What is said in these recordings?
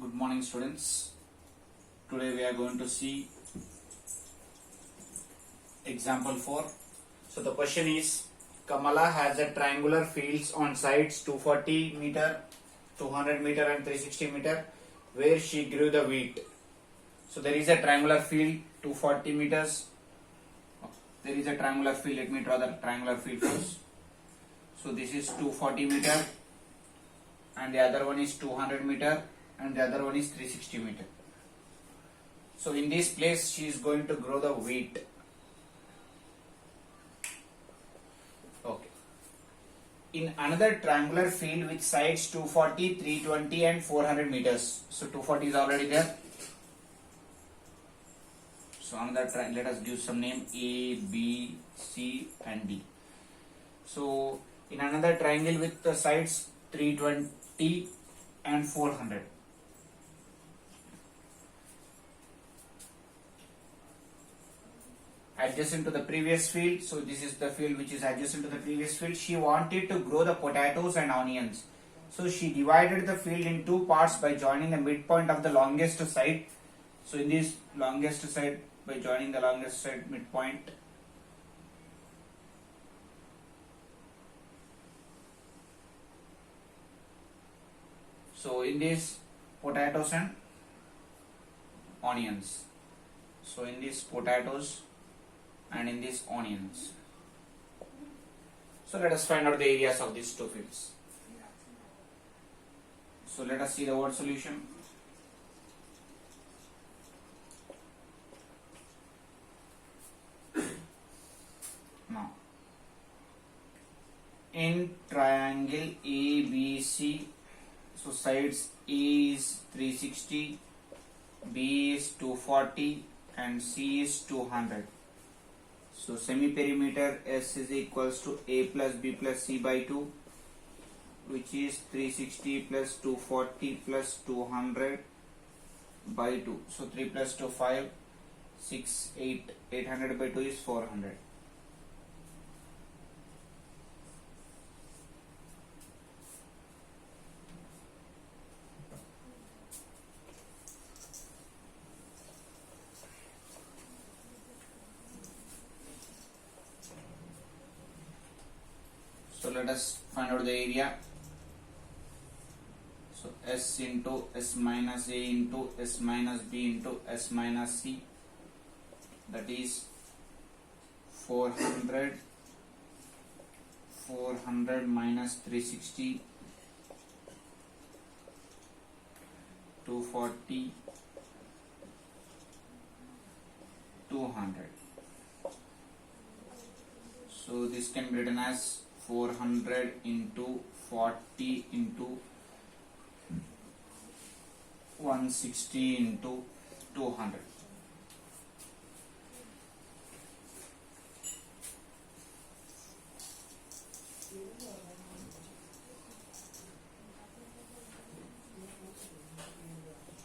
Good morning, students. Today we are going to see example 4. So the question is, Kamala has a triangular fields on sides 240 meter, 200 meter and 360 meter where she grew the wheat. So there is a triangular field 240 meters. There is a triangular field. Let me draw the triangular field first. So this is 240 meter and the other one is 200 meter and the other one is 360 meter. So in this place she is going to grow the wheat. Okay. In another triangular field with sides 240, 320 and 400 meters. So 240 is already there. So another let us give some name A, B, C and D. So in another triangle with the sides 320 and 400. Adjacent to the previous field, so this is the field which is adjacent to the previous field. She wanted to grow the potatoes and onions. So she divided the field in two parts by joining the midpoint of the longest side. So in this longest side, by joining the longest side midpoint, so in this potatoes and onions. So in this potatoes and in these onions. So let us find out the areas of these two fields. So let us see the word solution. Now, in triangle ABC, so sides A is 360, B is 240 and C is 200. So semi-perimeter S is equals to A plus B plus C by 2, which is 360 plus 240 plus 200 by 2. So 3 plus 2 5, 6, 8, 800 by 2 is 400. So let us find out the area. So S into S minus A into S minus B into S minus C, that is 400 minus 360, 240, 200. So this can be written as 400 into 40 into 160 into 200.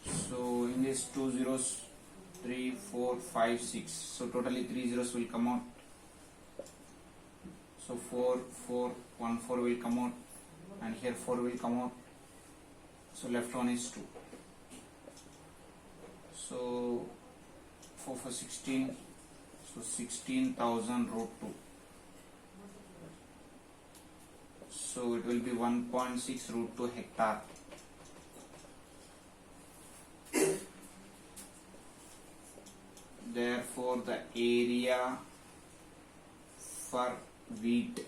So in this 2 zeros, 3, 4, 5, 6. So totally 3 zeros will come out. So 4, 4, 1, 4 will come out, and here 4 will come out. So left one is 2. So 4 for 16. So 16,000 root 2. So it will be 1.6 root 2 hectare. Therefore, the area for wheat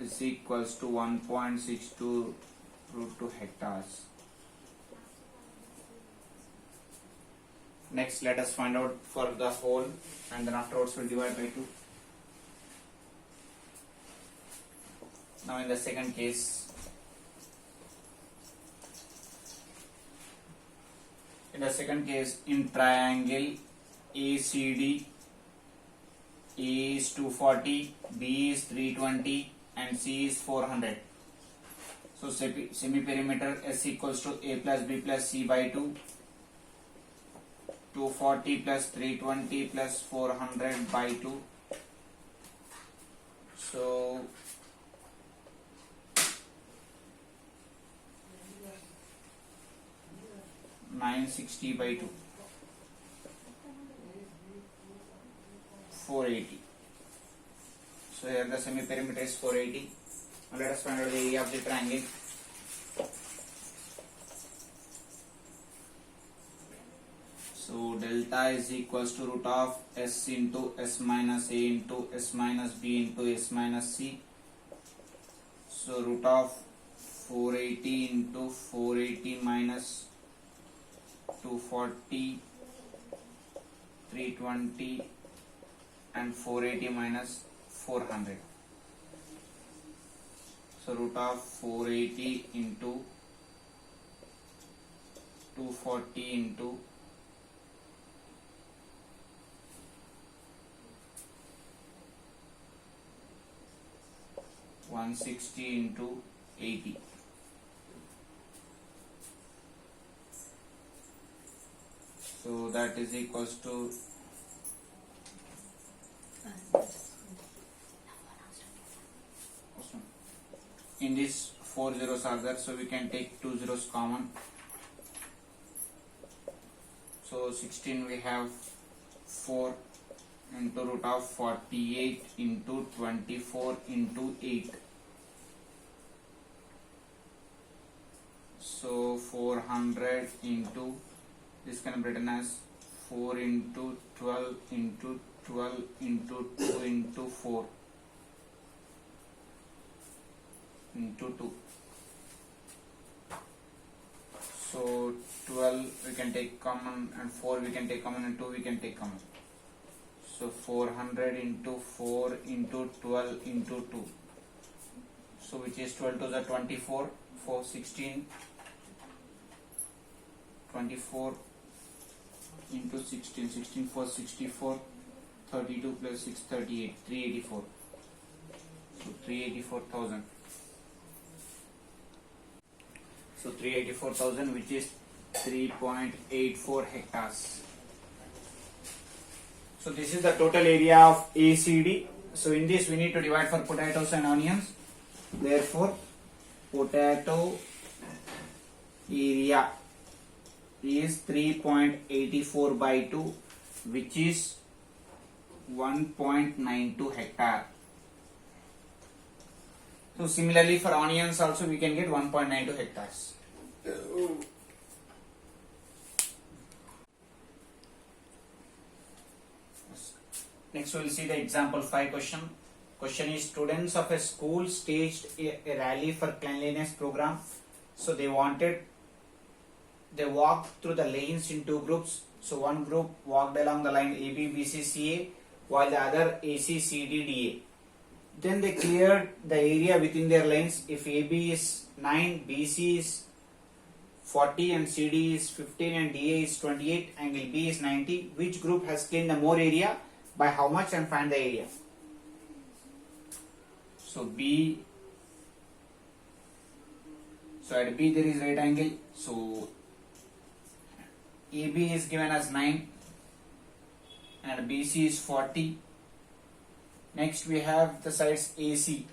is equals to 1.62 root 2 hectares. Next, let us find out for the whole, and then afterwards we'll divide by 2. Now in the second case, in triangle ACD, A is 240, B is 320 and C is 400. So semi-perimeter S equals to A plus B plus C by 2, 240 plus 320 plus 400 by 2. So 960 by 2, 480. So here the semi perimeter is 480. Now let us find out the area of the triangle. So delta is equals to root of s into s minus a into s minus b into s minus c. So root of 480 into 480 minus 240, 320 and 480 minus 400. So root of 480 into 240 into 160 into 80. So that is equals to in this 4 zeros are there, so we can take 2 zeros common. So 16 we have 4 into root of 48 into 24 into 8. So 400 into, this can be written as 4 into 12 into 12 into 2 into 4 into 2. So 12 we can take common and 4 we can take common and 2 we can take common. So 400 into 4 into 12 into 2. So which is 12 to the 24, 4, 16, 24 into 16, 16 4, 64, 32 plus 6, 38, 384. So 384,000. So 384,000, which is 3.84 hectares. So this is the total area of ACD. So in this we need to divide for potatoes and onions. Therefore, potato area is 3.84 by 2, which is 1.92 hectare. So similarly for onions also we can get 1.92 hectares. Next we will see the example 5 question. Question is, students of a school staged a rally for cleanliness program. So they walked through the lanes in 2 groups. So one group walked along the line AB, BC, CA, while the other AC, CD, DA. Then they cleared the area within their lanes. If AB is 9, BC is 40 and CD is 15 and DA is 28, angle B is 90. Which group has cleaned the more area? By how much? And find the area. So B, so at B there is right angle. So AB is given as 9 and BC is 40. Next we have the sides AC.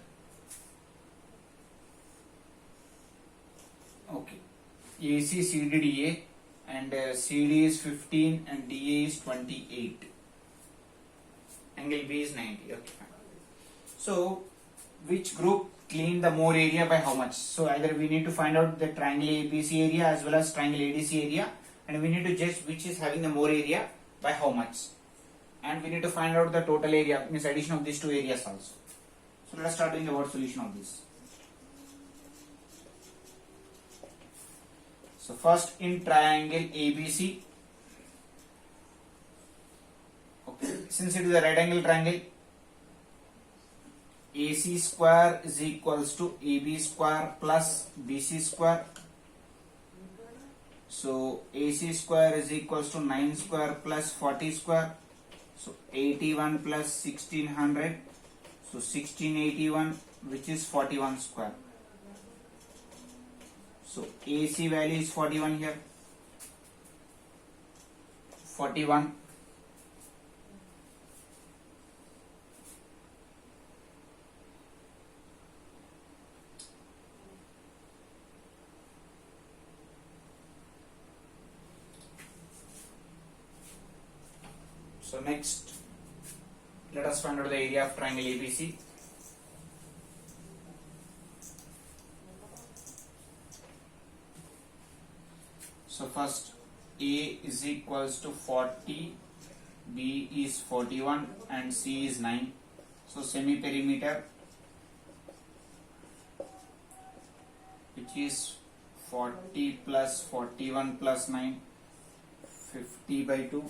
Okay, AC, CD, DA, and CD is 15 and DA is 28. Angle B is 90. Okay. So which group cleaned the more area by how much? So either we need to find out the triangle ABC area as well as triangle ADC area, and we need to judge which is having the more area by how much. And we need to find out the total area, means addition of these 2 areas also. So let us start doing the word solution of this. So first in triangle ABC, okay, since it is a right angle triangle, AC square is equals to AB square plus BC square. So AC square is equals to 9 square plus 40 square. So 81 plus 1600. So 1681, which is 41 square. So AC value is 41 here. 41. So next, let us find out the area of triangle ABC. So first, A is equals to 40, B is 41 and C is 9. So semi-perimeter, which is 40 plus 41 plus 9, 50 by 2.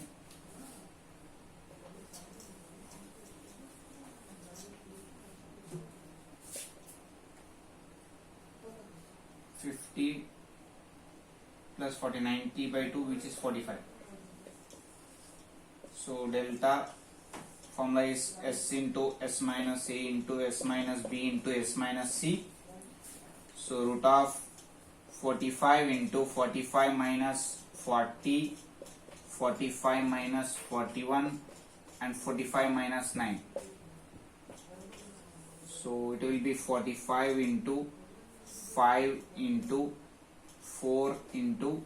Plus 40, 90 by 2, which is 45. So delta formula is S into S minus A into S minus B into S minus C. So root of 45 into 45 minus 40, 45 minus 41 and 45 minus 9. So it will be 45 into 5 into 4 into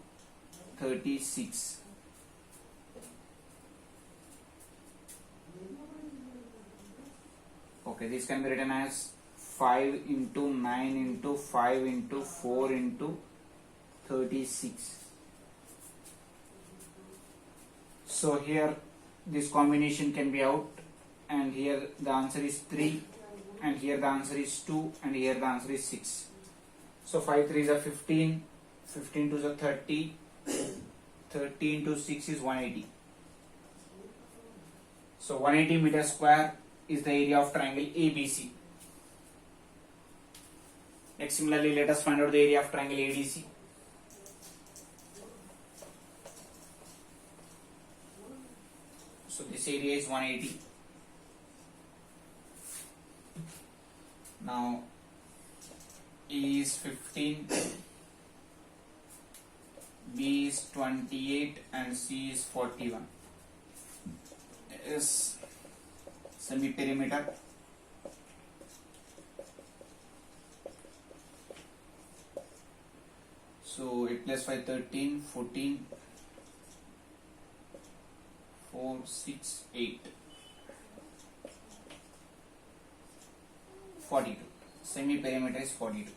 36. Okay, this can be written as 5 into 9 into 5 into 4 into 36. So here this combination can be out, and here the answer is 3, and here the answer is 2, and here the answer is 6. So 5 3s are 15, 15 2s are 30, 30 into 6 is 180. So 180 meter square is the area of triangle ABC. Next, similarly, let us find out the area of triangle ADC. So this area is 180. Now A is 15, B is 28 and C is 41. Is semi-perimeter. So 8 plus 5, 13, 14, 4, 6, 8, 42. Semi-perimeter is 42.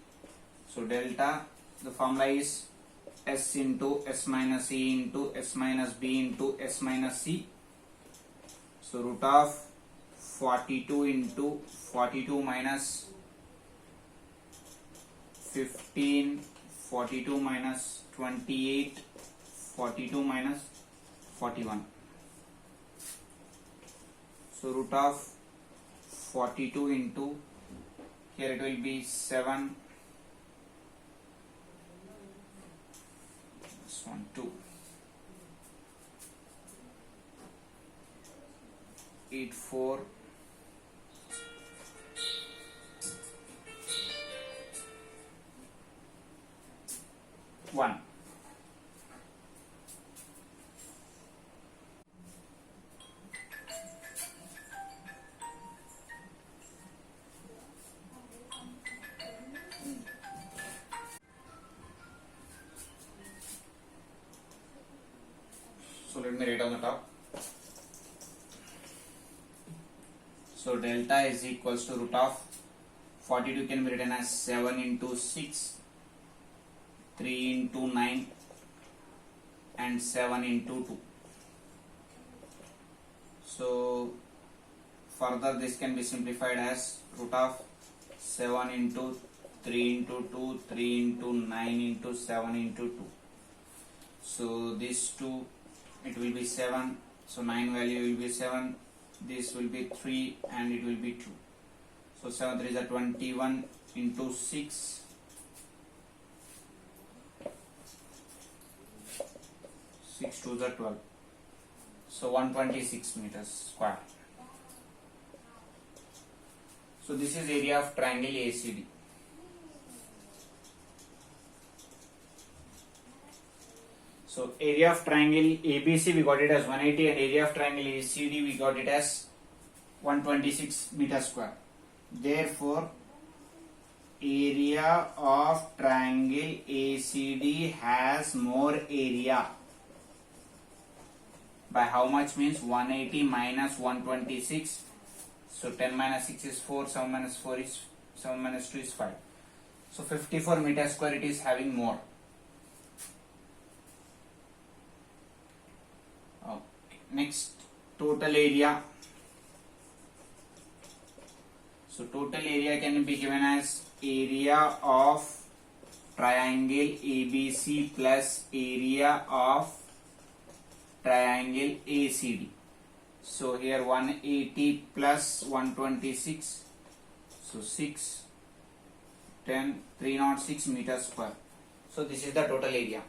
So delta, the formula is S into S minus A into S minus B into S minus C. So root of 42 into 42 minus 15, 42 minus 28, 42 minus 41. So root of 42 into, here it will be 7, this one 2, 8, 4, 1. So let me write on the top. So delta is equals to root of 42 can be written as 7 into 6, 3 into 9 and 7 into 2. So further this can be simplified as root of 7 into 3 into 2, 3 into 9 into 7 into 2. So this 2, it will be 7, so 9 value will be 7, this will be 3 and it will be 2. So 7 3 is 21 into 6, 6 2 is 12. So 126 meters square. So this is area of triangle ACD. So area of triangle ABC we got it as 180 and area of triangle ACD we got it as 126 meters square. Therefore, area of triangle ACD has more area by how much means 180 minus 126. So 10 minus 6 is 4, 7 minus 4 is 7 minus 2 is 5. So 54 meter square it is having more. Okay. Next, total area. So total area can be given as area of triangle ABC plus area of triangle ACD. So here 180 plus 126, so 6, 10, 306 meters square. So this is the total area.